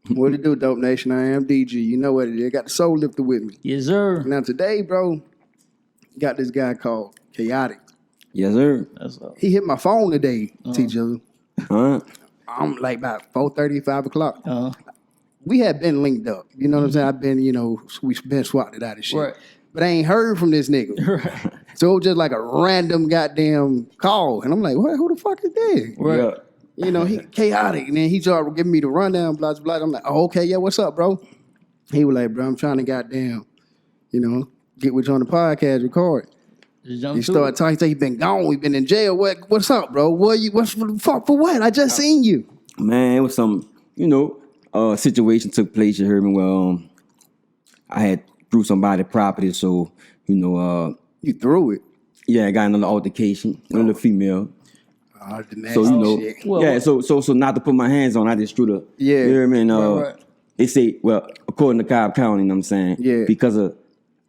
What it do, Dope Nation? I am DG. You know what it is. Got the soul lifter with me. Yes, sir. Now today, bro, got this guy called Chaotic. Yes, sir. That's up. He hit my phone today, T-Jizzle. Huh? I'm like about 4:30, 5 o'clock. Uh-huh. We had been linked up. You know what I'm saying? I've been, we've been swatted out of shit. Right. But I ain't heard from this nigga. Right. So it was just like a random goddamn call. And I'm like, what? Who the fuck is this? Right. Yeah. He chaotic. And then he started giving me the rundown, blah, blah, blah. I'm like, oh, okay, yeah, what's up, bro? He was like, bro, I'm trying to goddamn, get with you on the podcast, record. Just jump He to started it. talking, he said, he been gone, we been in jail. What's up, bro? What's for the fuck, for what? I just seen you. Man, it was some, situation took place. You heard me? Well, I had threw somebody property, so You threw it. yeah, I got another altercation with a little female. Oh, the nasty So shit. Well, yeah. So not to put my hands on, I just threw the. Yeah. You hear me? And, Right. They say, well, according to Cobb County, you know what I'm saying? Yeah. Because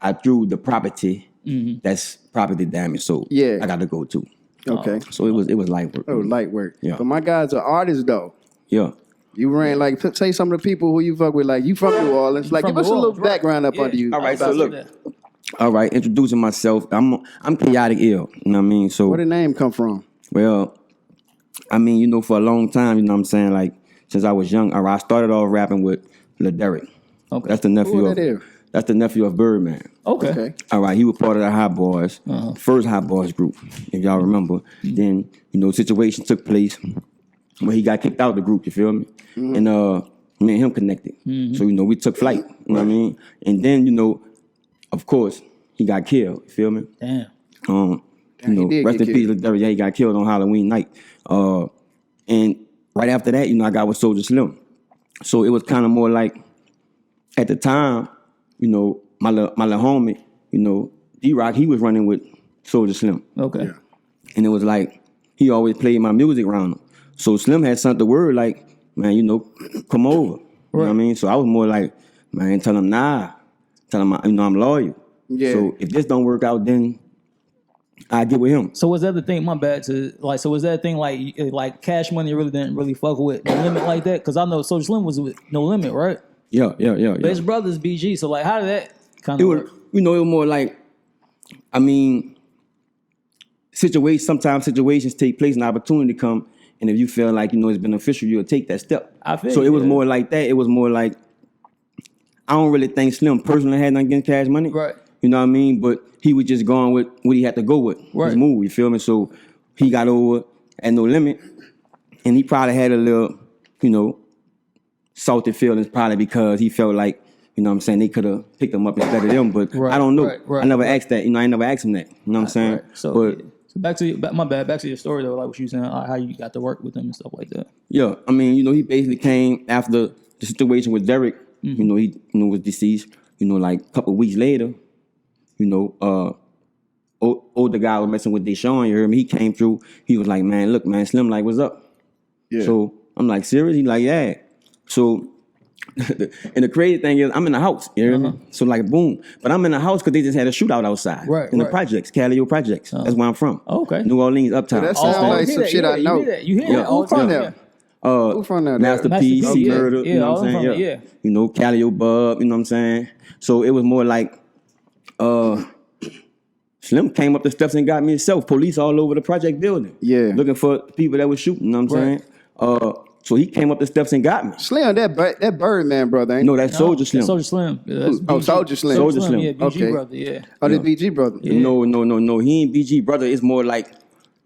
I threw the property, that's property damage. So Yeah. I got to go too. Okay. So it was light work. It was light work. Yeah. But my guys are artists, though. Yeah. You ran, say some of the people who you fuck with, like, you from New Orleans. Like, from give us a New little Orleans, right. background up Yeah. under you. All right, so about look. that. All right, introducing myself. I'm chaotic ill. You know what I mean? So Where the name come from? well, I mean, for a long time, you know what I'm saying? Like since I was young, I started off rapping with Lil Derek. Okay. That's the nephew Who of that is? that's the nephew of Birdman. Okay. Okay. All right, he was part of the Hot Boys, first Hot Boys group, if y'all remember. Then, situation took place where he got kicked out of the group, you feel me? And me and him connected. So, we took flight, you know what I mean? And then, of course, he got killed, you feel me? Damn. he did Rest get in peace, Lil Derek. Yeah, he got killed on Halloween night. And right after that, I got with Soulja Slim. So it was kind of more like, at the time, my little homie, D-Rock, he was running with Soulja Slim. Okay. Yeah. And it was like, he always played my music around him. So Slim had sent the word like, man, come over. You know what I mean? So I was more like, man, tell him nah. Tell him, I'm loyal. Yeah. So if this don't work out, then I get with him. So was that the thing? My bad. So was that the thing like Cash Money really didn't really fuck with No Limit like that? Because I know Soulja Slim was with No Limit, right? Yeah. But his brother's BG. So like, how did that kind It of was, work? it was more like, I mean, sometimes situations take place and opportunity come, and if you feel like, it's beneficial, you'll take that step. I feel So you, it was yeah. more like that. It was more like, I don't really think Slim personally had nothing against Cash Money. Right. You know what I mean? But he was just going with what he had to go with. Right. His move, you feel me? So he got over at No Limit, and he probably had a little, salty feelings probably because he felt like, they could have picked him up instead of them. But Right, I don't know. right, I never asked that. I never asked him that. You know what I'm saying? Right. So, but yeah. So back to your story though, like what you were saying, how you got to work with them and stuff like that. yeah, I mean, he basically came after the situation with Derek. He was deceased. Like a couple of weeks later, older guy was messing with Deshaun. You heard me? He came through. He was like, man, look, man, Slim, like, what's up? Yeah. So I'm like, serious? He like, yeah. So, and the crazy thing is, I'm in the house. You hear me? So like, boom. But I'm in the house because they just had a shootout outside. Right, In the right. projects, Calio projects. That's where I'm from. Okay. New Orleans, Uptown. that sounds Oh, like you hear some that, shit I know. You hear that all Who the from time. there? Yeah. Who from there? Master Master P, P, C yeah. Murder, Yeah, you know all what I'm them saying? from Yeah. there, Calio Bub, you know what I'm saying? So it was more like, Slim came up the steps and got me himself. Police all over the project building. Yeah. Looking for people that was shooting, you know what I'm Right. saying? So he came up the steps and got me. Slim, that Birdman brother, ain't No, that's Soulja Slim. Soulja Slim. Yeah, that's Oh, BG. Soulja Slim. Soulja Slim. Yeah, BG Okay. brother. Yeah. Oh, this BG brother. No. He ain't BG brother. It's more like,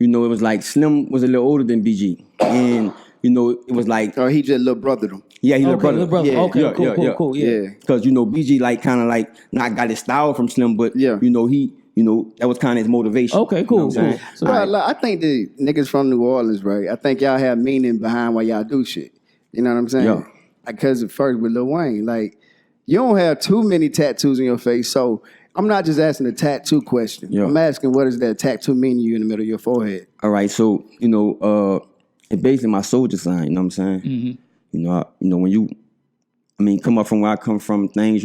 it was like Slim was a little older than BG. And, it was like, Oh, he just little brother them. yeah, he Okay, little brother. little brother. Yeah, Okay, cool. Yeah. Yeah. Because, BG like kind of like not got his style from Slim, but, Yeah. he, that was kind of his motivation. Okay, cool, You know what I'm cool. saying? So, Bro, look, I think the niggas from New Orleans, right? I think y'all have meaning behind why y'all do shit. You know what I'm saying? Yeah. Because at first with Lil Wayne, like, you don't have too many tattoos in your face, so I'm not just asking a tattoo question. Yeah. I'm asking what does that tattoo mean to you in the middle of your forehead? All right, so it's basically my soldier sign. You know what I'm saying? When you, come up from where I come from, things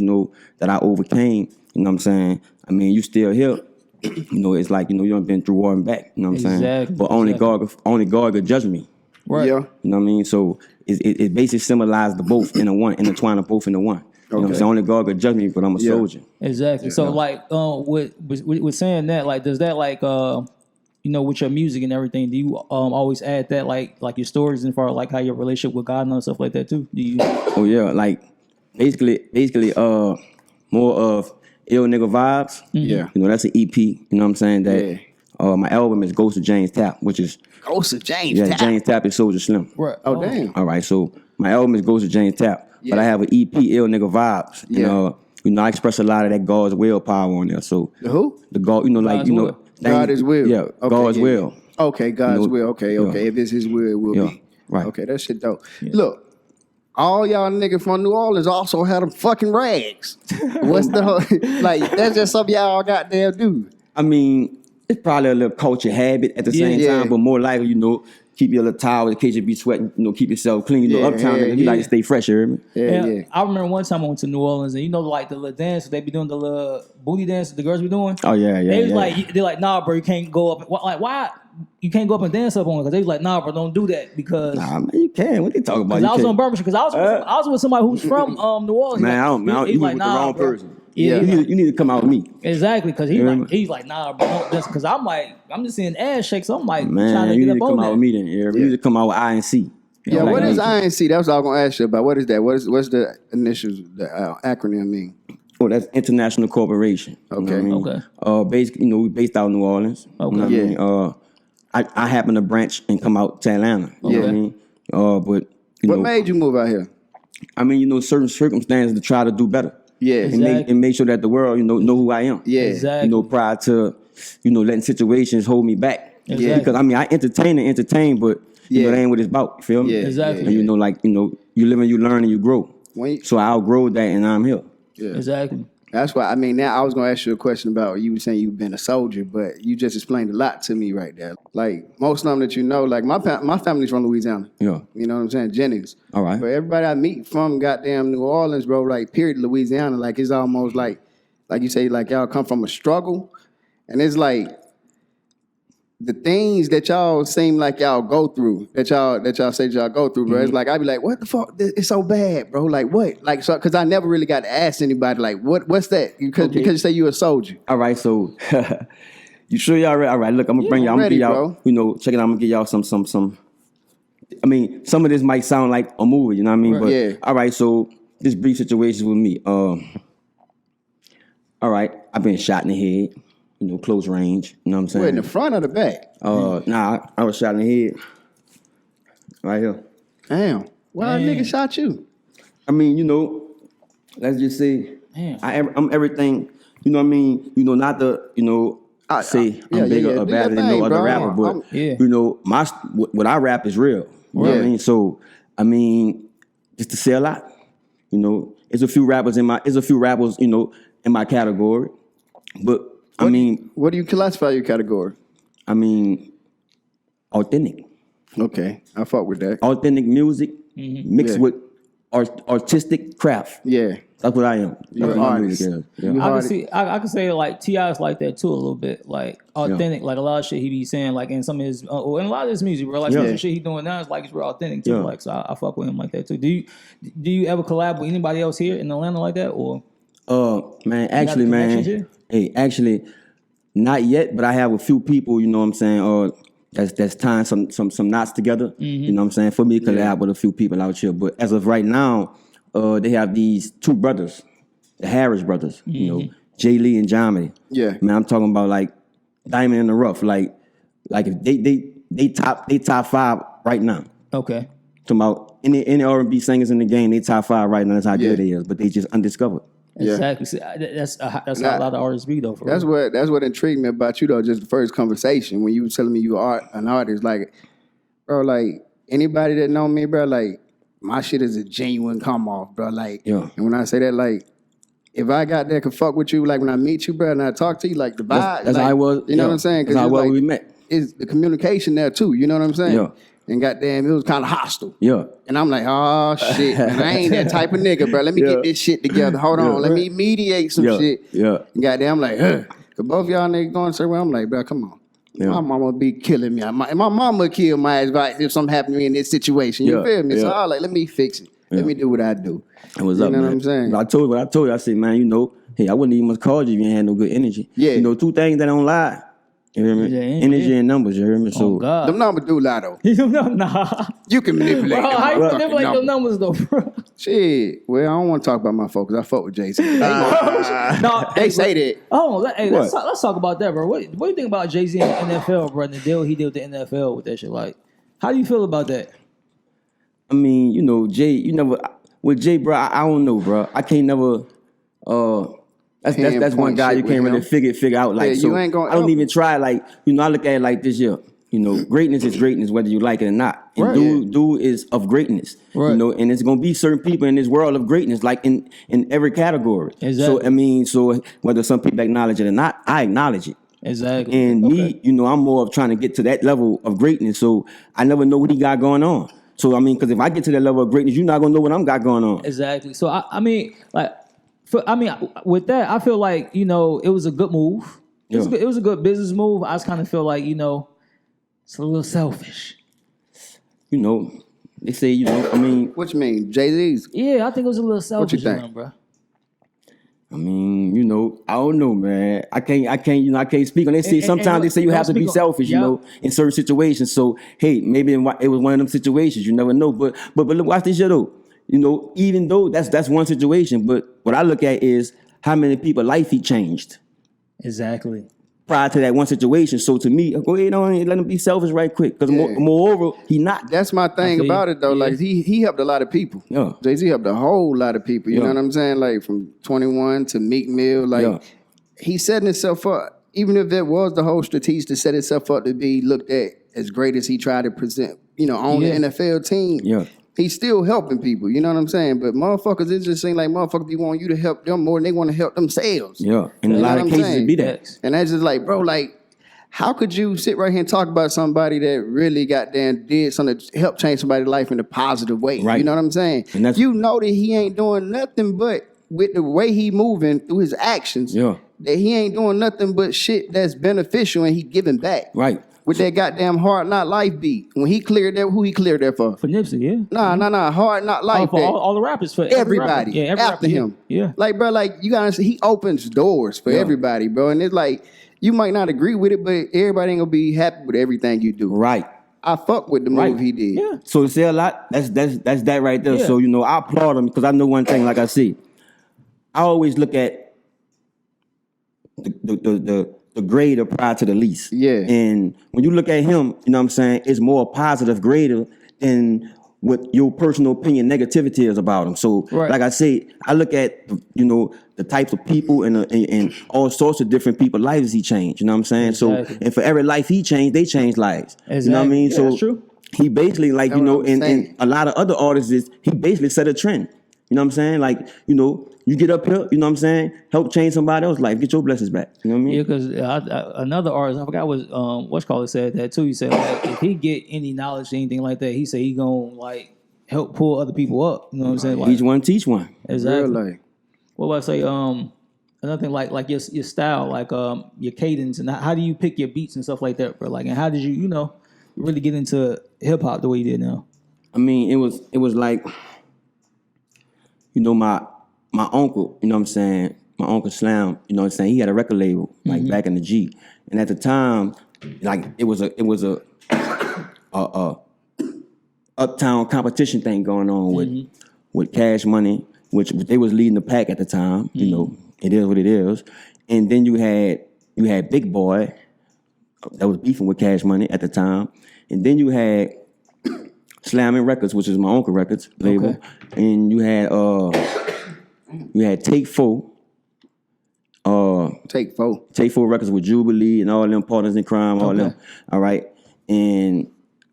that I overcame. You know what I'm saying? You still here. It's like you done been through war and back. You know what I'm saying? Exactly, But only God could judge me. Right. Yeah. You know what I mean? So it basically symbolizes the both in a one, intertwine the both into one. You know what I'm saying? Only God could judge me, but I'm a soldier. Exactly. So like, with saying that, like, does that like, you know, with your music and everything, do you always add that like your stories and far like how your relationship with God and stuff like that too? Do you? Oh yeah, like basically, more of ill nigga vibes. Yeah. You know, that's an EP. You know what I'm saying? That my album is Ghost of James Tapp, which is Ghost of James. yeah, Tapp. James Tapp is Soldier Slim. Right. Oh damn. All right, so my album is Ghost of James Tapp, but I have an EP, Ill Nigga Vibes. Yeah. You know, I express a lot of that God's will power on there. So The who? the God, you know, like God's you know, will. God is will. Yeah, Okay, God's yeah, will. Okay, God's You know, will. Okay, okay. If it's His will, it will be. Right. Okay, that shit dope. Look, all y'all niggas from New Orleans also had them fucking rags. What's the whole, like? That's just something y'all goddamn do. I mean, it's probably a little culture habit at the same Yeah. time, but more likely, you know, keep your little towel in case you be sweating. You know, keep yourself clean. You know, Yeah, uptown niggas, you like to stay fresh. You hear me? Yeah. I remember one time I went to New Orleans and you know like the little dance they be doing, the little booty dance the girls be doing. Oh yeah. They was like, they're like, nah, bro, you can't go up. Like, why you can't go up and dance up on it? Because they was like, nah, bro, don't do that because. Nah, man, you can. What they talking about? Because You I was can't. on Bourbon Street. Because I was with somebody who's from New Orleans. Man, I don't, He's you like, with the nah, wrong bro. person. Yeah, You need to come out with me. exactly. Because Yeah. he's like, nah, bro, don't just because I'm like, I'm just seeing ass shakes. So I'm like, Man, trying to you get need to up come on out that. with me then. Yeah. You need to come out with INC. Yeah, Like what is that. INC? That's what I was gonna ask you about. What is that? What's the initials, the acronym mean? Oh, that's International Corporation. You know what I mean? Okay. Basically, you know, we based out of New Orleans. Okay. You know what I mean? I happen to branch and come out to Atlanta. You know what I mean? But you What know, made you move out here? I mean, you know, certain circumstances to try to do better. Yeah, Exactly. And make sure that the world, you know who I am. yeah, Exactly. You know, prior to, you know, letting situations hold me back. Exactly. Because I mean, I entertain, but you know, Yeah. that ain't what it's about. You feel me? Yeah, Exactly. And you know, like, you know, you live and you learn and you grow. When you- So I outgrow that and I'm here. Exactly. That's why. I mean, now I was gonna ask you a question about you were saying you've been a soldier, but you just explained a lot to me right there. Like most of them that you know, like my family's from Louisiana. Yeah. You know what I'm saying? Jennings. All right. But everybody I meet from goddamn New Orleans, bro, like period Louisiana, like it's almost like you say, like y'all come from a struggle, and it's like the things that y'all seem like y'all go through, that y'all say y'all go through, bro. It's like I'd be like, what the fuck? It's so bad, bro. Like what? Like so, because I never really got to ask anybody, like, what's that? Because you say you're a soldier. All right, so you sure y'all ready? All right, look, I'm gonna bring y'all. I'm ready, gonna give y'all. bro. You know, check it out. I'm gonna give y'all some. I mean, some of this might sound like a movie. You know what I mean? Right. But Yeah. all right, so this brief situation with me. All right, I've been shot in the head. You know, close range. You know what I'm saying? Wait, in the front or the back? Nah, I was shot in the head. Right here. Damn. Why a nigga shot you? I mean, you know, let's just say Damn. I'm everything. You know what I mean? You know, not the say yeah, I'm bigger yeah. or Do better your than thing, no other bro. rapper, but I'm- Yeah. you know, what I rap is real. You know what I Yeah. mean? So I mean, just to say a lot. You know, there's a few rappers, you know, in my category, but I mean, What do you classify your category? I mean, authentic. Okay, I fuck with that. Authentic music mixed Yeah. with artistic craft. Yeah. That's what I am. You're That's an what my artist. music is. Yeah. You I can hard- see. I can say like T.I. is like that too a little bit, like authentic. Like a lot of shit he be saying, like in some of his, in a lot of his music, bro. Like some of the shit he doing now is like it's real authentic too. Yeah. Like so, I fuck with him like that too. Do you ever collab with anybody else here in Atlanta like that, or Man, actually, connections man. here? Hey, actually, not yet, but I have a few people, you know what I'm saying, that's tying some knots together. You know what I'm saying? For me to collab with a few people out here. But as of right now, they have these two brothers, the Harris brothers, you know, Jay Lee and Jommy. Yeah. Man, I'm talking about like diamond in the rough. Like if they top 5 right now. okay? Talking about any R&B singers in the game, they top 5 right now. That's how good Yeah. they is. But they just undiscovered. Yeah. Exactly. See, that's how a lot of artists be though. For That's real. what intrigued me about you though. Just the first conversation when you were telling me you are an artist, like, bro, like anybody that know me, bro, like my shit is a genuine come off, bro. Like, Yeah. and when I say that, like, if I got there, could fuck with you, like when I meet you, bro, and I talk to you, like the vibe, That's like, how I was. You know yeah. what I'm saying? That's how it's well like, we met. It's the communication there too. You know what I'm saying? Yeah. And goddamn, it was kind of hostile. Yeah. And I'm like, oh shit, man, I ain't that type of nigga, bro. Let me get this shit together. Hold on, let me mediate some Yeah. shit. Yeah. And goddamn, I'm like, Cause both y'all niggas going certain way. I'm like, bro, come on. Yeah. My mama would be killing me. My mama would kill my ass if something happened to me in this situation. You Yeah, feel me? So yeah. I was like, let me fix it. Yeah. Let me do what I do. It was you up, know man. what I'm saying? But I told you, I said, man, hey, I wouldn't even have called you if you ain't had no good energy. Yeah. Two things that don't lie. You hear me? Yeah, Energy and numbers, you hear me? So, God. Them numbers do lie though. Nah. You can manipulate Bro, them. how you motherfucking manipulate them numbers though, bro? Shit. Well, I don't want to talk about my folks. I fuck with Jay-Z. No, They say that. Oh, hey, let's What? talk about that, bro. What do you think about Jay-Z and the NFL, bro? And the deal he did with the NFL with that shit. Like, how do you feel about that? I mean, Jay, with Jay, bro, I don't know, bro. I can't never, that's one Pinpoint guy shit you can't with really him. figure out. Like, Yeah, so you ain't gonna I don't ever- even try, like, I look at it like this, greatness is greatness, whether you like it or not. And Right. dude is of greatness, Right. and it's gonna be certain people in this world of greatness, like in every category. Exactly. So whether some people acknowledge it or not, I acknowledge it. Exactly. And me, I'm more of trying to get to that level of greatness. So I never know what he got going on. So I mean, because if I get to that level of greatness, you're not gonna know what I'm got going on. Exactly. So I mean, like, with that, I feel like it was a good move. It was a good business move. I just kind of feel like it's a little selfish. They say I mean, What you mean? Jay-Z's? Yeah, I think it was a little selfish, think? bro. I mean, I don't know, man. I can't speak on. They say sometimes they say you don't have to be speak on- selfish, yeah. in certain situations. So hey, maybe it was one of them situations. You never know. But look, watch this shit though. Even though that's one situation, but what I look at is how many people life he changed Exactly. prior to that one situation. So to me, go ahead on and let him be selfish right quick. Because Yeah. moreover, he not. That's my thing feel you. about it though. Yeah. Like he helped a lot of people. Yeah. Jay-Z helped a whole lot of people. You Yeah. know what I'm saying? Like from 21 to Meek Mill. Like Yeah. he's setting himself up. Even if that was the whole strategy to set himself up to be looked at as great as he tried to present, on Yeah. the NFL team. Yeah. He's still helping people. You know what I'm saying? But motherfuckers, it just seems like motherfuckers be wanting you to help them more than they want to help themselves. Yeah. In a You know lot what of I'm cases, saying? it be that. And that's just like, bro, like, how could you sit right here and talk about somebody that really goddamn did something to help change somebody's life in a positive way? Right. You know what I'm saying? And that's- you know that he ain't doing nothing but with the way he moving through his actions. Yeah. That he ain't doing nothing but shit that's beneficial and he giving back. Right. With that goddamn Hard Not Life beat. When he cleared that, who he cleared that for? For Nipsey, yeah. Nah. Hard Not Life. For that. all the rappers, for every rapper. Everybody Yeah, every after rapper, him. Yeah. Like, bro, like, you gotta see, he opens doors for Yeah. everybody, bro. And it's like, you might not agree with it, but everybody ain't gonna be happy with everything you do. Right. I fuck with the move Right. he did. Yeah. So to say a lot, that's that right there. Yeah. So I applaud him because I know one thing. Like I say, I always look at the greater prior to the least. Yeah. And when you look at him, you know what I'm saying, it's more positive greater than what your personal opinion negativity is about him. So Right. like I say, I look at the types of people and all sorts of different people's lives he changed. You know what I'm saying? Exactly. So and for every life he changed, they changed lives. You know what I Exactly. mean? Yeah, So that's true. he basically like, That's what I'm and saying. a lot of other artists he basically set a trend. You know what I'm saying? Like, you get up here, you know what I'm saying? Help change somebody else's life. Get your blessings back. You know what I mean? Yeah, because another artist, I forgot what said that too. He said like if he get any knowledge or anything like that, he said he gonna like help pull other people up. You know what I'm saying? Like, Each one teach one. exactly. Real life. What would I say? Another thing like your style, like your cadence, and how do you pick your beats and stuff like that, bro? Like, and how did you really get into hip hop the way you did now? I mean, it was like, my uncle, you know what I'm saying? My uncle Slam, you know what I'm saying? He had a record label, like back in the G. And at the time, like it was a uptown competition thing going on with Cash Money, which they was leading the pack at the time. It is what it is. And then you had Big Boy that was beefing with Cash Money at the time, and then you had Slamming Records, which is my uncle records label, Okay. and you had Take Four. Take 4. Take 4 records with Jubilee and all them partners in crime, all them. All right. And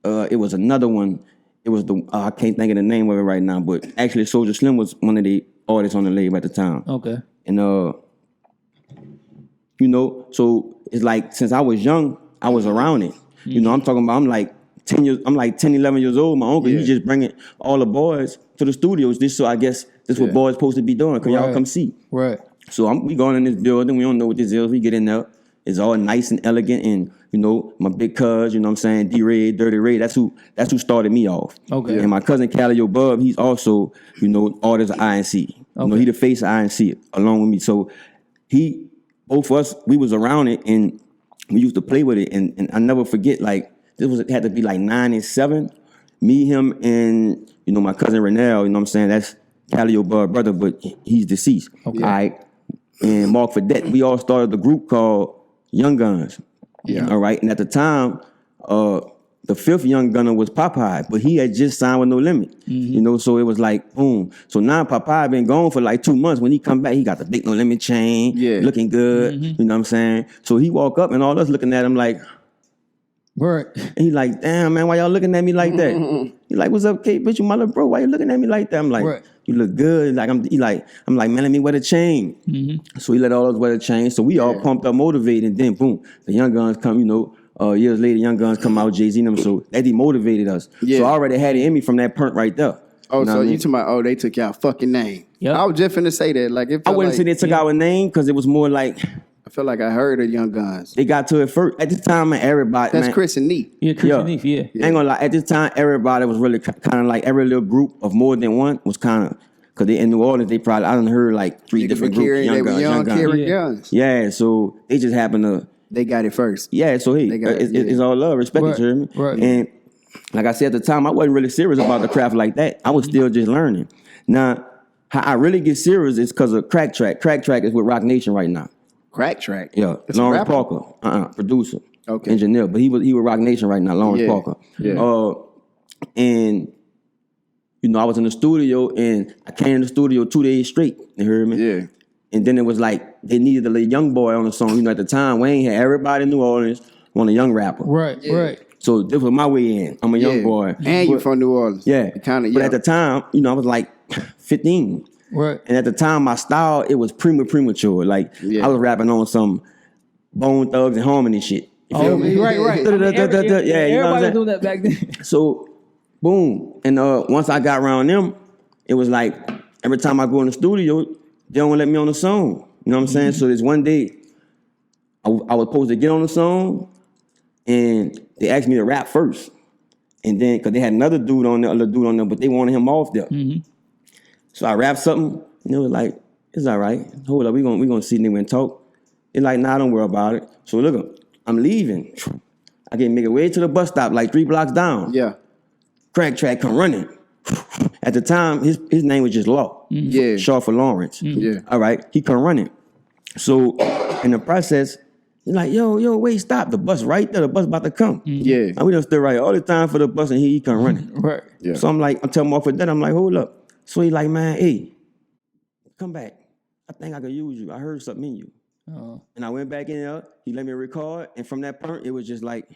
it was another one. It was I can't think of the name of it right now, but actually Soulja Slim was one of the artists on the label at the time. Okay. And so it's like since I was young, I was around it. I'm talking about I'm like 10, 11 years old. My uncle, he just bringing all the boys to the studios. So I guess this what boys supposed to be doing. Cause y'all come see. Right. So we going in this building. We don't know what this is. We get in there. It's all nice and elegant, and you know, my big cuz, you know what I'm saying, D-Ray, Dirty Ray, that's who started me off. Okay. And my cousin Calio Bub, he's also, you know, artist of INC. You know, he the face of INC along with me. So both of us, we was around it and we used to play with it. And I never forget, like, had to be like 9 and 7. Me, him, and, you know, my cousin Renell, you know what I'm saying, that's Calio Bub brother, but he's deceased. Okay. All right. And Mark Fredette, we all started a group called Young Guns. Yeah. All right. And at the time, the fifth young gunner was Popeye, but he had just signed with No Limit. You know, so it was like, boom. So now Popeye been gone for like 2 months. When he come back, he got the big No Limit chain, looking good. You know what I'm saying? So he walk up and all us looking at him like, right. And he like, damn, man, why y'all looking at me like that? He like, what's up, Kate? Bitch, you my little bro. Why you looking at me like that? I'm like, you look good. Like I'm like, man, let me wear the chain. So he let all us wear the chain. So we all pumped up, motivated, and then boom, the Young Guns come, you know. Years later, Young Guns come out, Jay-Z and them, so that demotivated us. Yeah. So I already had it in me from that point right there. Oh, you know so you talking about, they took y'all fucking name. Yep. I was just finna say that. Like, I wouldn't say they took our name, because it was more like... I feel like I heard of Young Guns. They got to it first. At this time, man, everybody... That's Chris and Neef. Yeah, Chris and Neef, yeah. I ain't gonna lie, at this time, everybody was really kind of like, every little group of more than one was kind of... Because they in New Orleans, I done heard like 3 different groups. Young Guns. Yeah, so they just happened to... They got it first. Yeah, so hey, it's all love, respect, you hear me? Right. And like I said at the time, I wasn't really serious about the craft like that. I was still just learning. Now, how I really get serious is because of Crack Track. Crack Track is with Rock Nation right now. Crack Track? Yeah. It's Lawrence Parker, producer, engineer. But he with Rock Nation right now, Lawrence Parker. Yeah. And, you know, I was in the studio, and I came in the studio 2 days straight. You heard me? Yeah. And then it was like they needed a little young boy on the song. You know, at the time, Wayne had everybody in New Orleans want a young rapper. Right, right. So this was my way in. I'm a young boy. And you from New Orleans. Yeah. Kind of. But at the time, you know, I was like 15. Right. And at the time, my style, it was Premature. Like, I was rapping on some Bone Thugs and Harmony shit. You feel me? Right. Yeah, you know what I'm saying? Everybody was doing that back then. So, boom. And once I got around them, it was like every time I go in the studio, they don't let me on the song. You know what I'm saying? So this one day, I was supposed to get on the song, and they asked me to rap first. And then, because they had another dude on there, but they wanted him off there. So I rapped something, and they was like, it's all right. Hold up, we gonna see nigga and talk. They're like, nah, don't worry about it. So look, I'm leaving. I can make it way to the bus stop, like 3 blocks down. Yeah. Crack Track come running. At the time, his name was just Law. Yeah. Short for Lawrence. Yeah. All right. He come running. So in the process, he's like, yo, wait, stop. The bus right there. The bus about to come. Yeah. And we done stood right all the time for the bus, and he come running. Right. Yeah. So I'm telling him off of that. I'm like, hold up. So he like, man, hey, come back. I think I could use you. I heard something in you. And I went back in there. He let me record. And from that point, it was just like,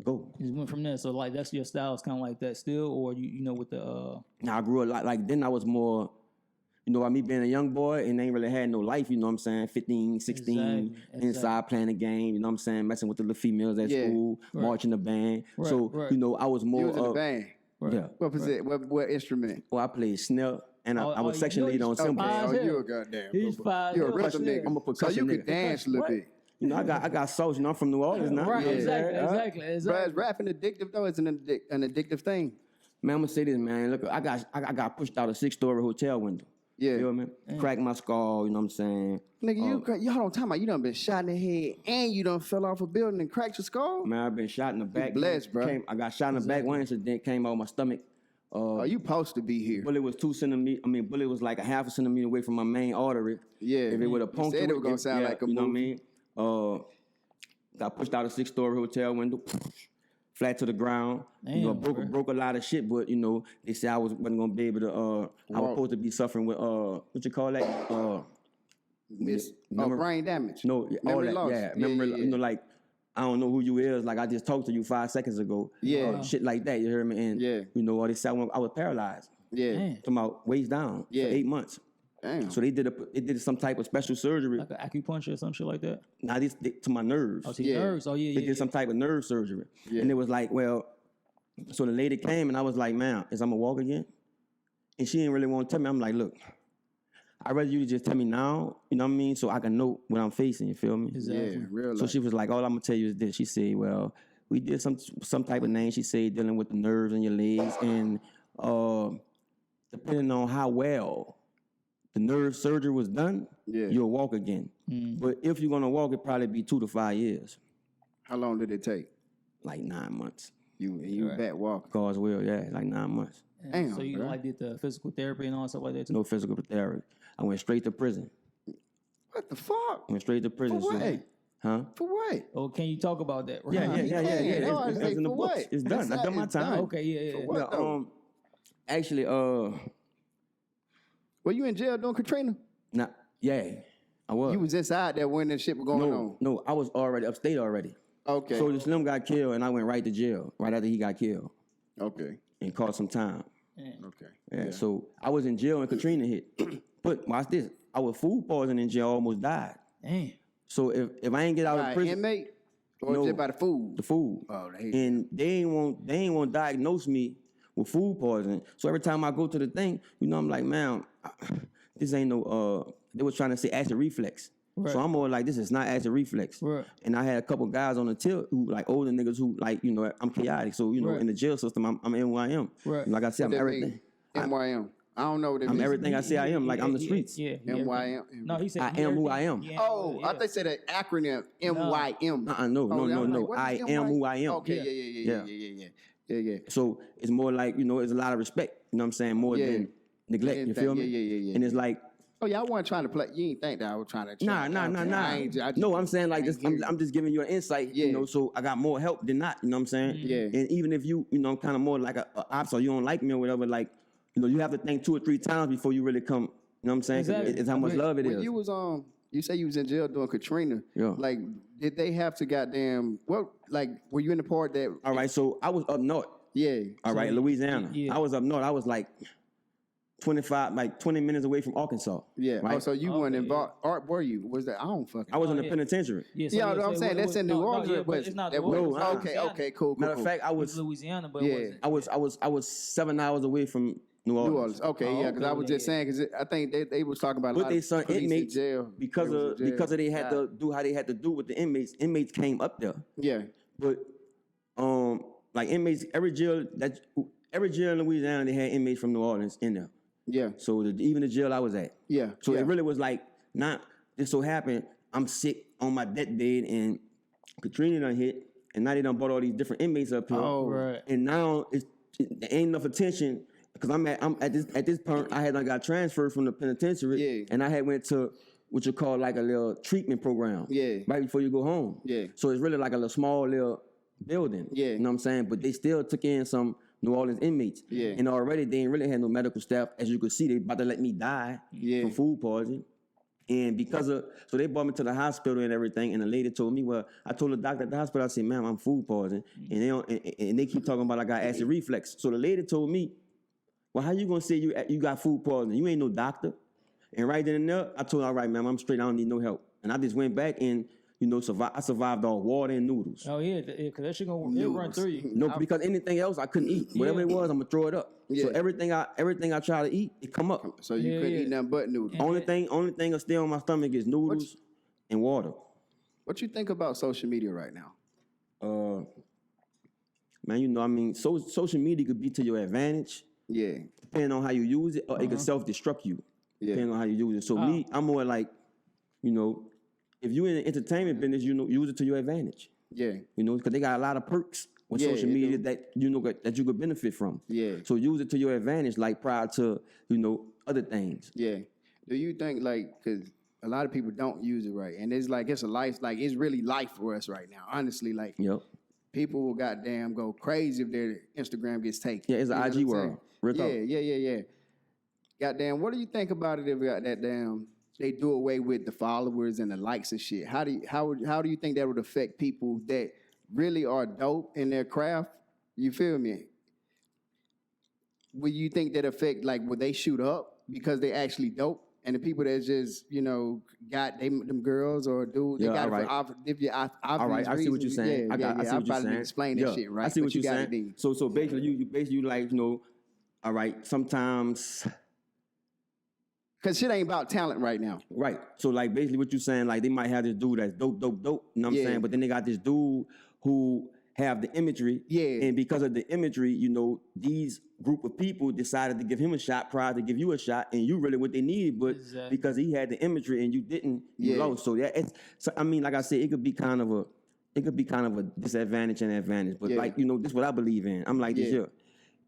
go. You went from there. So like that's your style is kind of like that still, or you know with the. Now I grew up like then I was more, you know, me being a young boy and ain't really had no life. You know what I'm saying? 15, 16, inside playing the game. You know what I'm saying? Messing with the little females at school, marching the band. Right, so you know I was more. You was in the band. Right. Yeah. What was it? What instrument? Well, I played snare. And I was section lead on cymbals. Oh, you a goddamn. He's fine. You're a rhythm nigga. I'm a percussion So you could nigga. dance a little bit. You know, I got sauce. You know, I'm from New Orleans now. Right, exactly. Bro, is rapping addictive though? It's an addictive thing. Man, I'm gonna say this, man. Look, I got pushed out a 6-story hotel window. Yeah. You feel me? Cracked my skull, you know what I'm saying? Nigga, you hold on, time about you done been shot in the head and you done fell off a building and cracked your skull? Man, I've been shot in the back. Blessed, bro. I got shot in the back. One incident came out of my stomach. You supposed to be here. Bullet was 2 centimeters. Bullet was like a half a centimeter away from my main artery. Yeah. If it would have punctured, it was gonna sound like a you know movie. what I mean? Got pushed out a 6-story hotel window, flat to the ground. Damn, you know, broke a lot of shit, but you know, they said I wasn't gonna be able to. I was supposed to be suffering with what you call that? Brain damage. No, memory all loss. that. Yeah, memory. Yeah. You know, like I don't know who you is. Like I just talked to you 5 seconds ago. Yeah. Shit like that. You heard me? And you know, all they said I was paralyzed. Yeah. From my waist down for 8 months. Damn. So they did some type of special surgery. Like an acupuncture or some shit like that? Now this to my nerves. Oh, to your nerves. Oh, yeah. They did some type of nerve surgery. Yeah. And it was like, well, so the lady came and I was like, man, is I'm gonna walk again? And she didn't really want to tell me. I'm like, look, I'd rather you just tell me now, you know what I mean, so I can know what I'm facing, you feel me? Exactly. Yeah, real So life. she was like, all I'm gonna tell you is this. She said, well, we did some type of name, she said, dealing with the nerves in your legs, and depending on how well the nerve surgery was done, you'll walk again. But if you're gonna walk, it probably be 2 to 5 years. How long did it take? Like 9 months. You back walking. God's will, yeah, like 9 months. Damn, So you bro. like did the physical therapy and all stuff like that too? No physical therapy. I went straight to prison. What the fuck? Went straight to prison. For what? So, huh? For what? Oh, can you talk about that? Right? Yeah. No, I It's say in the for books. what? It's done. It's I not- done my it's time. done. Okay, yeah. For what, though? Actually, Were you in jail doing Katrina? I was. You was inside there when that shit was going on. No, I was already upstate already. Okay. So the Slim got killed, and I went right to jail right after he got killed Okay. and caught some time. Okay. Yeah. So I was in jail when Katrina hit. But watch this. I was food poisoning in jail, almost died. Damn. So if I ain't get out By of prison, inmate or No. just by the food? the food. Oh, they- And they ain't want to diagnose me with food poisoning. So every time I go to the thing, you know, I'm like, man, this ain't no. They was trying to say acid reflux. Right. So I'm more like, this is not acid reflux. Right. And I had a couple guys on the tip who like older niggas who like, you know, I'm chaotic. So, you know, Right. in the jail system, I'm NYM. Right. Like I said, I'm What that everything. mean? MYM. I don't know what it I'm means. everything I say I am. Like I'm the streets. Yeah. MYM. No, he said I am who I am. Yeah, Oh, I thought they said an acronym MYM. No, Oh, I'm no. what I is am who I am. Okay, yeah. So it's more like, you know, it's a lot of respect. You know what I'm saying? More Yeah. than neglect. You feel me? Yeah. And it's like, Oh yeah, I wasn't trying to play. You ain't think that I was trying to. Nah. No, I'm saying like this. I'm just giving you an insight. Yeah. You know, so I got more help than not. You know what I'm saying? Yeah. And even if you know, I'm kind of more like a ops or you don't like me or whatever, like, you know, you have to think 2 or 3 times before you really come. You know what I'm saying? 'Cause Exactly. It's how much love it When is. you was you say you was in jail doing Katrina. Yeah. Like, did they have to goddamn? Well, like, were you in the part that? All right, so I was up north. Yeah. All right, Louisiana. yeah. I was up north. I was like 20 minutes away from Arkansas. Yeah. Right. Oh, so you weren't involved? Art, were you? Was that? I don't fucking. I was in Oh, the yeah. penitentiary. Yeah, Yeah, I'm saying that's in New Orleans. Yeah, but but it's not that New Orleans. was- No, okay, cool. Matter of fact, I It's was Louisiana, but Yeah. it wasn't. I was 7 hours away from New Orleans. New Orleans. Okay, yeah, because I was just saying because I think they was talking about a But lot they of son police in inmates jail because They was of in jail. because of they had to do how they had to do with the inmates. Inmates came up there, Yeah. but like inmates every jail in Louisiana they had inmates from New Orleans in there. Yeah. So even the jail I was at. Yeah. So yeah. it really was like not just so happened I'm sick on my deathbed and Katrina done hit and now they done brought all these different inmates up here. Oh. Right. And now there ain't enough attention because I'm at this point I had done got transferred from the penitentiary Yeah. and I had went to what you call like a little treatment program. Yeah. Right before you go home. Yeah. So it's really like a little small little building. Yeah. You know what I'm saying? But they still took in some New Orleans inmates. Yeah. And already they ain't really had no medical staff. As you could see, they about to let me die Yeah. from food poisoning. And so they brought me to the hospital and everything. And the lady told me, well, I told the doctor at the hospital, I said, ma'am, I'm food poisoning. And they keep talking about I got acid reflux. So the lady told me, well, how you gonna say you got food poisoning? You ain't no doctor. And right then and there, I told her, all right, ma'am, I'm straight. I don't need no help. And I just went back and, you know, I survived on water and noodles. Oh yeah, because that shit gonna run through you. No, because anything else I couldn't eat. Whatever it was, I'm gonna throw it up. Yeah. So everything I try to eat, it come up. So you couldn't Yeah. eat nothing but noodles. Yeah. Only thing that stay on my stomach is noodles and water. What you think about social media right now? Man, you know, I mean, social media could be to your advantage, Yeah. depending on how you use it, or it could self-destruct you, Yeah. depending on how you use it. So me, I'm more like, you know, if you in the entertainment business, you know, use it to your advantage. Yeah. You know, because they got a lot of perks with Yeah, social they media do. that you know that you could benefit from. Yeah. So use it to your advantage, like prior to, you know, other things. Yeah. Do you think because a lot of people don't use it right, and it's a life, like it's really life for us right now. Honestly, like Yep. people will goddamn go crazy if their Instagram gets taken. Yeah, it's an You know IG what I'm world. saying? Real talk. Yeah. Goddamn, what do you think about it if they do away with the followers and the likes and shit? How do you think that would affect people that really are dope in their craft? You feel me? Will you think that affect would they shoot up because they actually dope? And the people that just, you know, got them girls or dudes, they Yeah, got all it for obvious All right, I see what you're reasons. saying. Yeah, I see what I you're probably saying. didn't explain that shit right. I see but what you're got saying. it then. So basically, you like, you know, all right. Sometimes Cause shit ain't about talent right now. Right. So like basically what you saying, like they might have this dude that's dope. You know what I'm saying? But then they got this dude who have the imagery. Yeah. And because of the imagery, you know, these group of people decided to give him a shot prior to give you a shot, and you really what they needed, but because he had the imagery and you didn't, you lost. So I mean, like I said, it could be kind of a disadvantage and advantage. But like, you know, this is what I believe in. I'm like this here.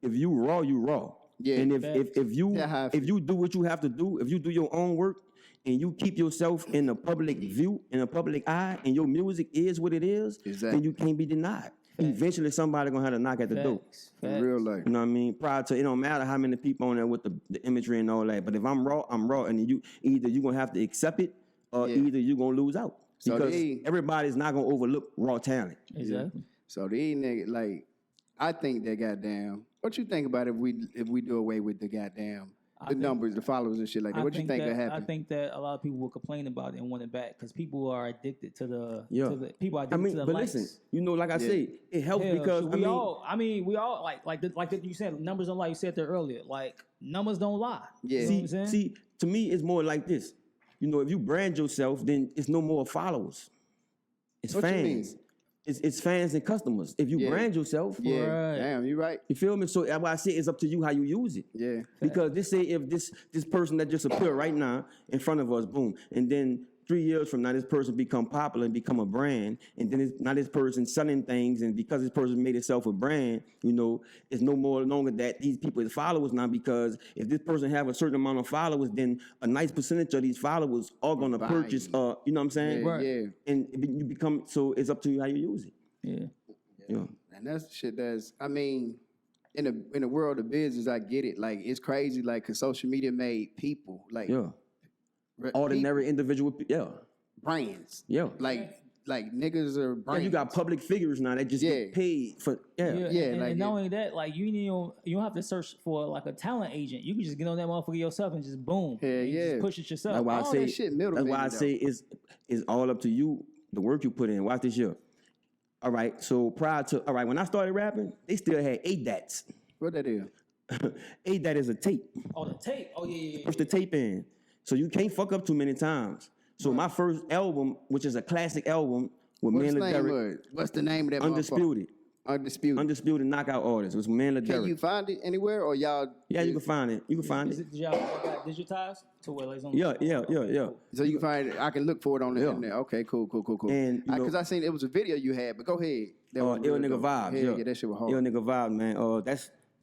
If you raw, you raw. Yeah. And if you do what you have to do, if you do your own work and you keep yourself in the public view, in the public eye, and your music is what it is, then you can't be denied. Eventually somebody gonna have to knock at the door. In real life. You know what I mean? Prior to, it don't matter how many people on there with the imagery and all that. But if I'm raw, I'm raw. And either you're gonna have to accept it or either you're gonna lose out. Because everybody's not gonna overlook raw talent. Exactly. So these niggas, like, I think that goddamn. What you think about if we do away with the goddamn numbers, the followers and shit like that? What you think could happen? I think that a lot of people will complain about it and want it back because people are addicted to the people are addicted to the but likes. listen, you know, like I say, it helps because we all like you said, numbers don't lie. You said that earlier. Like numbers don't lie. Yeah. You know what I'm saying? See, to me, it's more like this. You know, if you brand yourself, then it's no more followers. It's what fans. You mean? It's fans and customers. If you brand yourself, right. Damn, you right. You feel me? So that's why I say it's up to you how you use it. Yeah. Because this say if this person that just appeared right now in front of us, boom, and then 3 years from now this person become popular and become a brand, and then now this person selling things, and because this person made itself a brand, you know, it's no more longer that these people is followers now, because if this person have a certain amount of followers, then a nice percentage of these followers are gonna purchase you know what I'm saying? Right. Yeah. And you become, so it's up to you how you use it. Yeah. And that's the shit that's, I mean, in the world of business, I get it. Like, it's crazy, like, because social media made people, like, ordinary individual, brands. Like niggas are brands. Yeah, you got public figures now that just get paid for, and not only that, like you don't have to search for like a talent agent. You can just get on that motherfucker yourself and just boom. Just push it yourself. That's why I say it's all up to you, the work you put in. Watch this year. All right, so when I started rapping, they still had ADATs. What that is? ADAT is a tape. Oh, the tape. Oh, yeah. Push the tape in. So you can't fuck up too many times. So my first album, which is a classic album with me and Derek. What's the name of that? Undisputed knockout artist. It was me and Derek. Can you find it anywhere, or y'all? Yeah, you can find it. Did y'all got digitized to where it's on? Yeah. So you can find it. I can look for it on the internet. Okay, cool. And because I seen it was a video you had, but go ahead. Ill Nigga Vibes. Yeah, that shit was hard. Ill Nigga Vibes, man.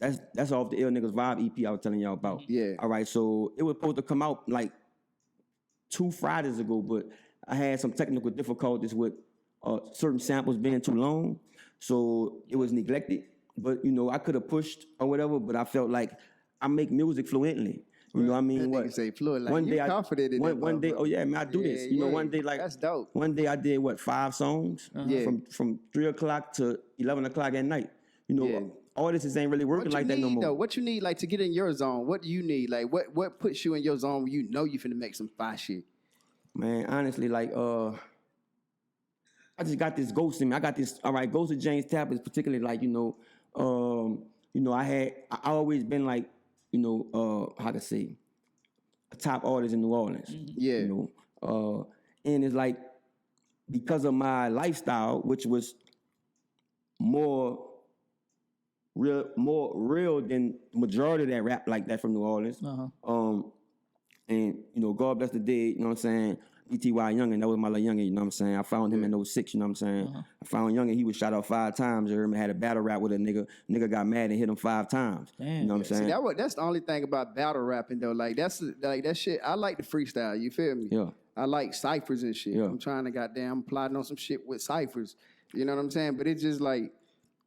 That's off the Ill Niggas Vibe EP I was telling y'all about. Yeah. All right, so it was supposed to come out like 2 Fridays ago, but I had some technical difficulties with certain samples being too long, so it was neglected. But you know, I could have pushed or whatever, but I felt like I make music fluently. You know what I mean? What? Say fluent, like one day confident in one day, oh yeah, man, I do this. You know, one day, like, that's dope. One day I did 5 songs from 3 o'clock to 11 o'clock at night. You know, artists ain't really working like that no more. What you need, like, to get in your zone? What do you need? Like, what puts you in your zone where you know you finna make some fire shit? Man, honestly, like, I just got this ghost in me. I got this. All right, Ghost of James Tappers, particularly, like, I always been like, how to say, a top artist in New Orleans. Yeah. And it's like, because of my lifestyle, which was more real than majority of that rap like that from New Orleans. And God bless the dead, you know what I'm saying? E.T.Y. Youngin, that was my little youngin, you know what I'm saying? I found him in 06, you know what I'm saying? I found Youngin, he was shot out 5 times, you heard me? Had a battle rap with a nigga. Nigga got mad and hit him 5 times. Damn. You know what I'm saying? See, that's the only thing about battle rapping though. Like, that's like that shit. I like the freestyle, you feel me? Yeah. I like Cyphers and shit. Yeah. I'm trying to I'm plotting on some shit with Cyphers. You know what I'm saying? But it's just like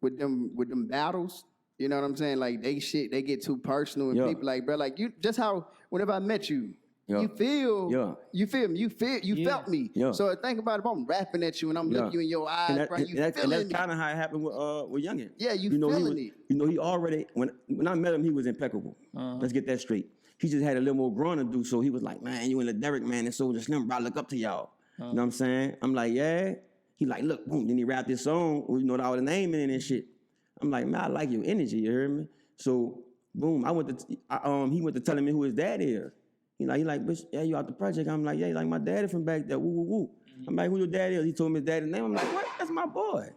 with them battles, you know what I'm saying? Like, they get too personal, and people like, bro, like, you just how whenever I met you, you feel me, you felt me. Yeah. So think about it, if I'm rapping at you and I'm looking you in your eyes, bro, you feeling me. And that's kind of how it happened with Youngin. Yeah, you feeling it. He already, when I met him, he was impeccable. Let's get that straight. He just had a little more growing to do, so he was like, man, you and the Derek, man, and Soldier Slim, bro, I look up to y'all. You know what I'm saying? I'm like, yeah. He like, look, boom. Then he rapped this song, all the name in it and shit. I'm like, man, I like your energy, you heard me? So, boom, he went to telling me who his dad is. He like, bitch, yeah, you out the project? I'm like, yeah, he like my daddy from back there. Woo, woo, woo. I'm like, who your daddy is? He told me his daddy's name. I'm like, what? That's my boy.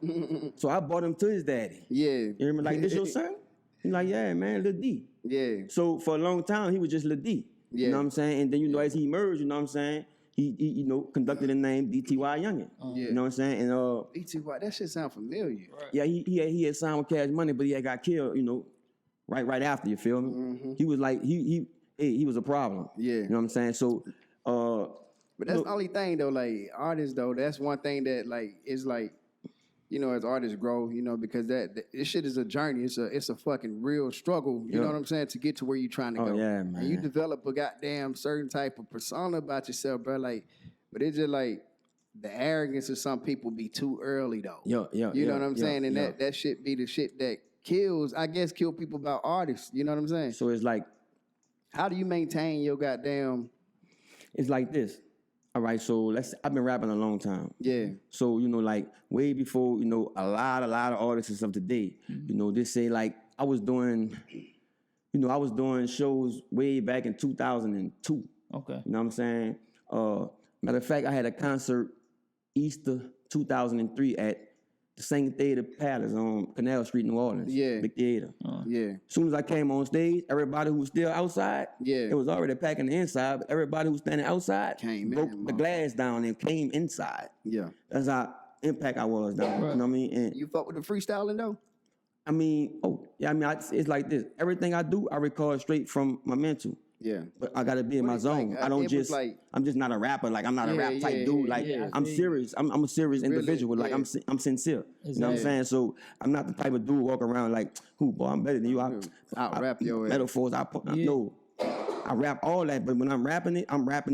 So I brought him to his daddy. Yeah. You hear me? Like, this your son? He like, yeah, man, Lil D. Yeah. So for a long time, he was just Lil D. Yeah. You know what I'm saying? And then, you know, as he emerged, you know what I'm saying? He you know, conducted the name DTY Youngin. Yeah. You know what I'm saying? And BTY, that shit sound familiar. Right. yeah, he had signed with Cash Money, but he had got killed, you know, right after, you feel me? He was like, he was a problem. Yeah. You know what I'm saying? So But that's the only thing though, like artists though, that's one thing that like is like, you know, as artists grow, you know, because this shit is a journey. It's a fucking real struggle, you know what I'm saying, to get to where you're trying to go. yeah, man. And you develop a goddamn certain type of persona about yourself, bro. Like, but it's just like the arrogance of some people be too early though. You know what I'm saying? And that shit be the shit that kill people about artists. You know what I'm saying? So it's like, how do you maintain your goddamn? it's like this. All right, so I've been rapping a long time. Yeah. So, you know, like way before, you know, a lot of artists of today, you know, they say like I was doing shows way back in 2002. Okay. You know what I'm saying? Matter of fact, I had a concert Easter 2003 at the St. Theater Palace on Canal Street, New Orleans. Yeah. Big theater. Yeah. As soon as I came on stage, everybody who was still outside, Yeah. it was already packing the inside, but everybody who was standing outside broke the glass down and came inside. Yeah. That's how impact I was down. You know what I mean? And You fuck with the freestyling though? I mean, it's like this. Everything I do, I record straight from my mental. Yeah. But I gotta be in my zone. I don't just. I'm just not a rapper. Like I'm not a rap type dude. Like I'm serious. I'm a serious individual. Like I'm sincere. You know what I'm saying? So I'm not the type of dude walk around like, who boy, I'm better than you. I'll rap your ass. Metaphors. No. I rap all that, but when I'm rapping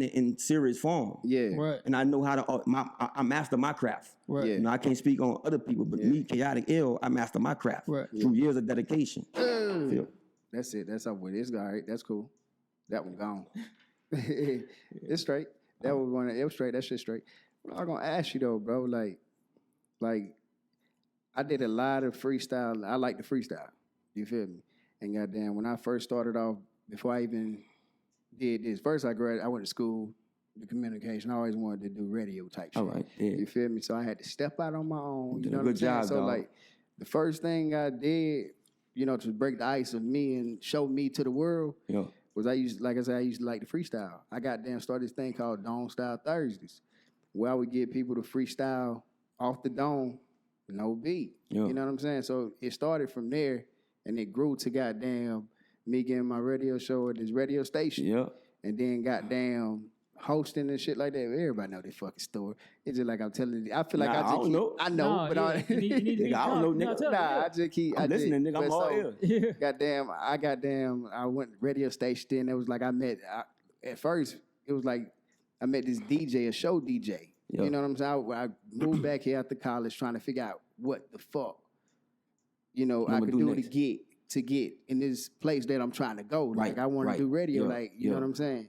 it in serious form. Yeah. Right. And I know how to. I master my craft. Right. Yeah. You know, I can't speak on other people, but me, chaotic ill, I master my craft through years of dedication. Feel? That's it. That's up with it. It's all right. That's cool. That one gone. It's straight. That was one. It was straight. That shit straight. I'm gonna ask you though, bro. Like, I did a lot of freestyle. I like the freestyle. You feel me? And goddamn, when I first started off, before I even did this, first I went to school, the communication. I always wanted to do radio type shit. All right. Yeah. You feel me? So I had to step out on my own. You Did know a what I'm good saying? job, So dog. like, the first thing I did, you know, to break the ice of me and show me to the world, Yeah. was I used to like the freestyle. I started this thing called Dome Style Thursdays, where I would get people to freestyle off the dome, no beat. Yeah. You know what I'm saying? So it started from there, and it grew to goddamn me getting my radio show at this radio station. Yeah. And then goddamn hosting and shit like that. Everybody know this fucking story. It's just like I'm telling you. I feel like Nah, I don't know. I know, No, but yeah. You need to be Nigga, I don't know, drunk. nigga. Tell me, I just keep. I'm listening, nigga. I'm but all so, ears. Goddamn, I went radio station. Then it was like at first it was like I met this DJ, a show DJ. Yeah. You know what I'm saying? I moved back here after college trying to figure out what the fuck, you know, I I'ma could do do next. to get in this place that I'm trying to go. Like Right, I want right. to do radio. Yeah, Like you know yeah. what I'm saying?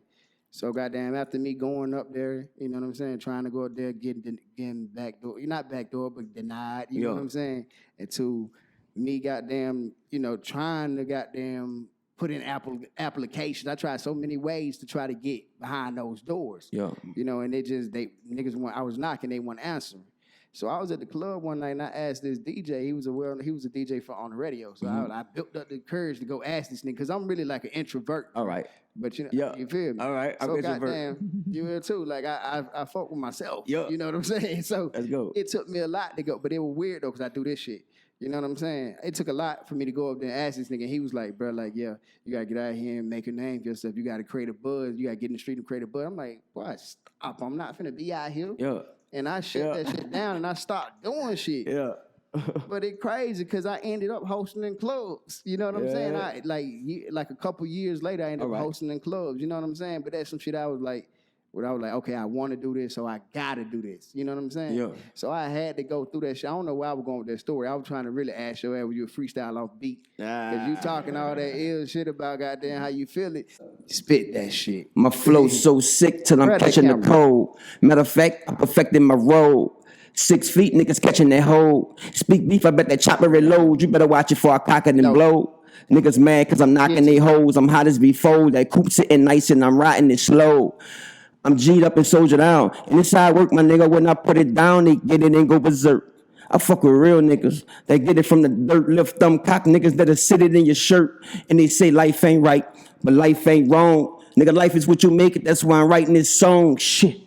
So goddamn, after me going up there, you know what I'm saying, trying to go up there, getting backdoor, not backdoor, but denied. You know Yeah. what I'm saying? And to me, goddamn, you know, trying to goddamn put in applications. I tried so many ways to try to get behind those doors. Yeah. You know, and I was knocking, they weren't answering. So I was at the club one night and I asked this DJ. He was a DJ on the radio. So I built up the courage to go ask this nigga because I'm really like an introvert. All right. But you know, Yeah. you feel me? All right. I'm So introvert. goddamn, you will too. Like I fuck with myself. Yeah. You know what I'm saying? So Let's go. it took me a lot to go, but it was weird though because I do this shit. You know what I'm saying? It took a lot for me to go up there and ask this nigga. And he was like, bro, like, yeah, you gotta get out here and make a name for yourself. You gotta create a buzz. You gotta get in the street and create a buzz. I'm like, boy, stop. I'm not finna be out here. Yeah. And I shut that shit down and I stopped doing shit. Yeah. But it crazy because I ended up hosting in clubs. You know what I'm saying? Yeah. Like a couple years later, I ended up All right. hosting in clubs. You know what I'm saying? But that's some shit I was like, okay, I want to do this, so I gotta do this. You know what I'm saying? Yeah. So I had to go through that shit. I don't know where I was going with that story. I was trying to really ask your ass, were you a freestyle off beat? Because you talking all that ill shit about goddamn how you feel it. Spit that shit. My flow's so sick till I'm Grab the catching the camera. cold. Matter of fact, I perfected my role. 6 feet, niggas catching that hold. Speak beef, I bet that chopper reload. You better watch it for I cock it and No. blow. Niggas mad cause I'm knocking they hoes. I'm hot as before. That coupe sitting nice and I'm riding it slow. I'm G'd up and soldier down. And inside work, my nigga, when I put it down, they get it and go berserk. I fuck with real niggas that get it from the dirt, lift thumb cock niggas that'll sit it in your shirt. And they say life ain't right, but life ain't wrong. Nigga, life is what you make it, that's why I'm writing this song. Shit.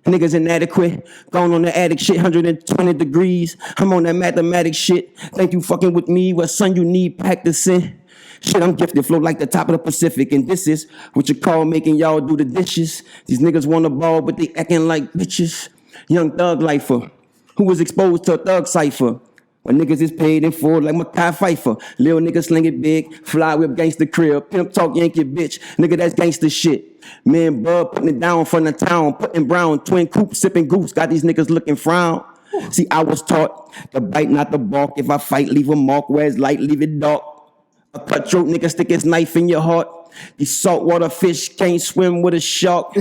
Niggas inadequate, going on the attic shit, 120 degrees. I'm on that mathematics shit. Think you fucking with me, what son you need practicing? Shit, I'm gifted, float like the top of the Pacific. And this is what you call making y'all do the dishes. These niggas want the ball, but they acting like bitches. Young thug lifer, who was exposed to a thug cipher. When niggas is paid in full like Makai Pfeiffer. Lil nigga sling it big, fly whip gangsta crib. Pimp talk Yankee bitch, nigga that's gangsta shit. Me and Bud putting it down from the town. Putting brown, twin coupe, sipping goose. Got these niggas looking frown. See, I was taught to bite, not to balk. If I fight, leave a mark. Where it's light, leave it dark. A cutthroat nigga stick his knife in your heart. These saltwater fish can't swim with a shark.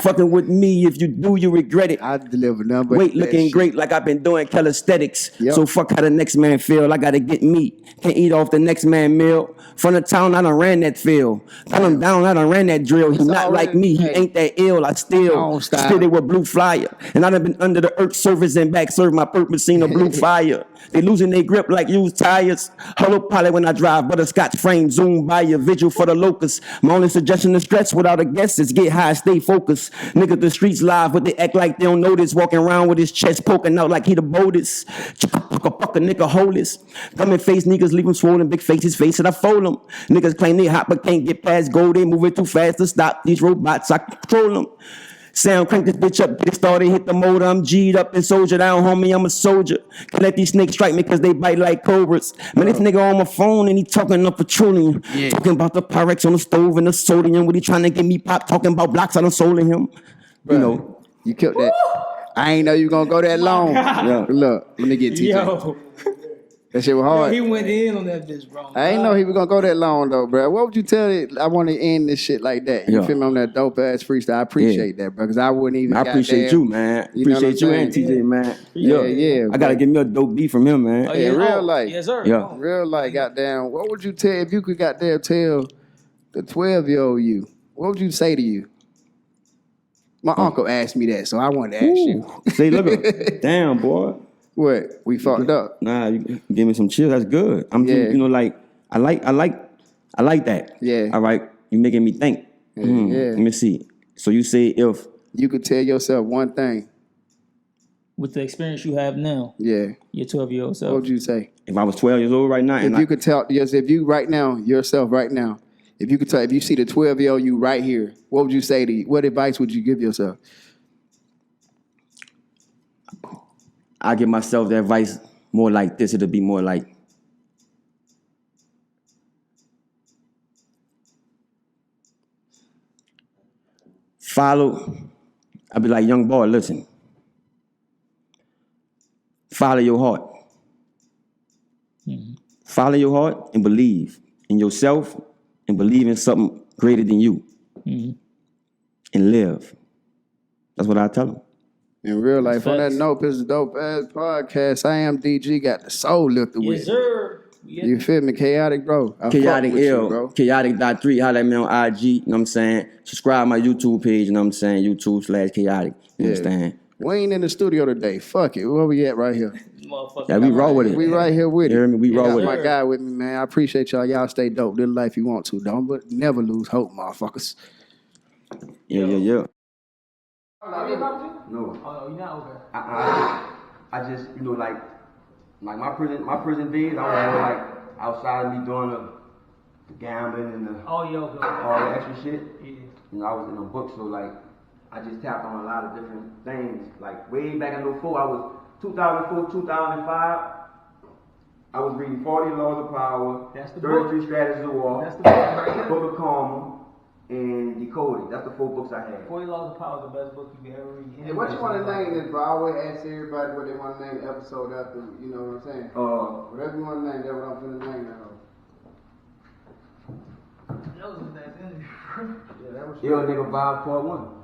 Fucking with me, if you do, you regret it. I deliver number. Weight looking great like I've been doing calisthenics. Yep. So fuck how the next man feel. I gotta get meat. Can't eat off the next man meal. From the town, I done ran that field. Got him down, I done ran that drill. He not like me, he ain't that ill. I still spit it with blue flyer. And I done been under the earth surface and back serve my purpose, seen a blue fire. They losing their grip like used tires. Hollow pilot when I drive, butterscotch frame, zoom by your vigil for the locust. My only suggestion to stretch without a guess is get high, stay focused. Nigga, the streets live, but they act like they don't notice. Walking around with his chest poking out like he the boldest. Chicka-pucka-pucka, nigga, hold this. Come in face, niggas leave him swollen, big faces, face and I fold them. Niggas claim they hot, but can't get past gold. They moving too fast to stop these robots, I control them. Sound, crank this bitch up, get it started, hit the motor. I'm G'd up and soldier down, homie, I'm a soldier. Can't let these snakes strike me cause they bite like cobras. Man, this nigga on my phone and he talking up petroleum. Yeah. Talking about the Pyrex on the stove and the sodium. What he trying to get me pop, talking about blocks I done sold to him. Bro, you know. You killed that. I ain't know you gonna go that long. Yeah. Look, let me get TJ. Yo. That shit was hard. He went in on that bitch, bro. I ain't know he was gonna go that long though, bro. What would you tell it? I want to end this shit like that. You feel me on that dope ass freestyle? I appreciate that, bro, because I wouldn't even. I appreciate you, man. You know appreciate you and TJ, man. Yeah. I gotta give me a dope beat from him, man. Oh, Yeah, real life. Yes, sir. Yeah. Real life, goddamn. What would you tell if you could goddamn tell the 12-year-old you? What would you say to you? My uncle asked me that, so I wanted to ask you. See, look at damn boy. What? We fucked up. Nah, you give me some chill. That's good. I'm, Yeah. you know, like I like that. Yeah. All right. You making me think. Yeah. Let me see. So you say if You could tell yourself one thing. With the experience you have now, Yeah. your 12-year-old self. What would you say? if I was 12 years old right now, and If you could tell if you right now, yourself right now, if you could tell, if you see the 12-year-old you right here, what would you say to you? What advice would you give yourself? I give myself the advice more like this, it'll be more like follow. I'll be like, young boy, listen. Follow your heart. Mm-hmm. Follow your heart and believe in yourself and believe in something greater than you. Mm-hmm. And live. That's what I tell them. In real life, on that Facts. note, this is a dope ass podcast. I am DG, got the soul lifted with Yes, me. sir. Yeah. You feel me? Chaotic, bro. I Chaotic fuck with L, you, bro. Chaotic.3, holla at me on IG, you know what I'm saying? Subscribe my YouTube page, you know what I'm saying? YouTube/Chaotic, you understand? We ain't in the studio today. Fuck it. Where we at right here? Motherfucker. Yeah, we raw with it. We right here with it. You hear me? We raw got with my it. guy with me, man. I appreciate y'all. Y'all stay dope. Live life you want to, don't, but never lose hope, motherfuckers. Yeah. No. No. Oh, you not okay. I just, you know, like my prison days, I was like outside of me doing the gambling and the Oh, yo, go. all the extra shit. Yeah. You know, I was in a book, so like I just tapped on a lot of different things. Like way back in 2004, I was 2004, 2005. I was reading 40 Laws of Power, That's the 33 Strategies of War, That's the book right here. Book of Karma, and Decoded. That's the 4 books I had. 40 Laws of Power is the best book you can ever read. Hey, what you want to name this, bro? I always ask everybody what they want to name the episode after, you know what I'm saying? Whatever you want to name, that's what I'm finna name that. That was a nice ending. Yeah, that was Yo, nigga, Vibez Part 1.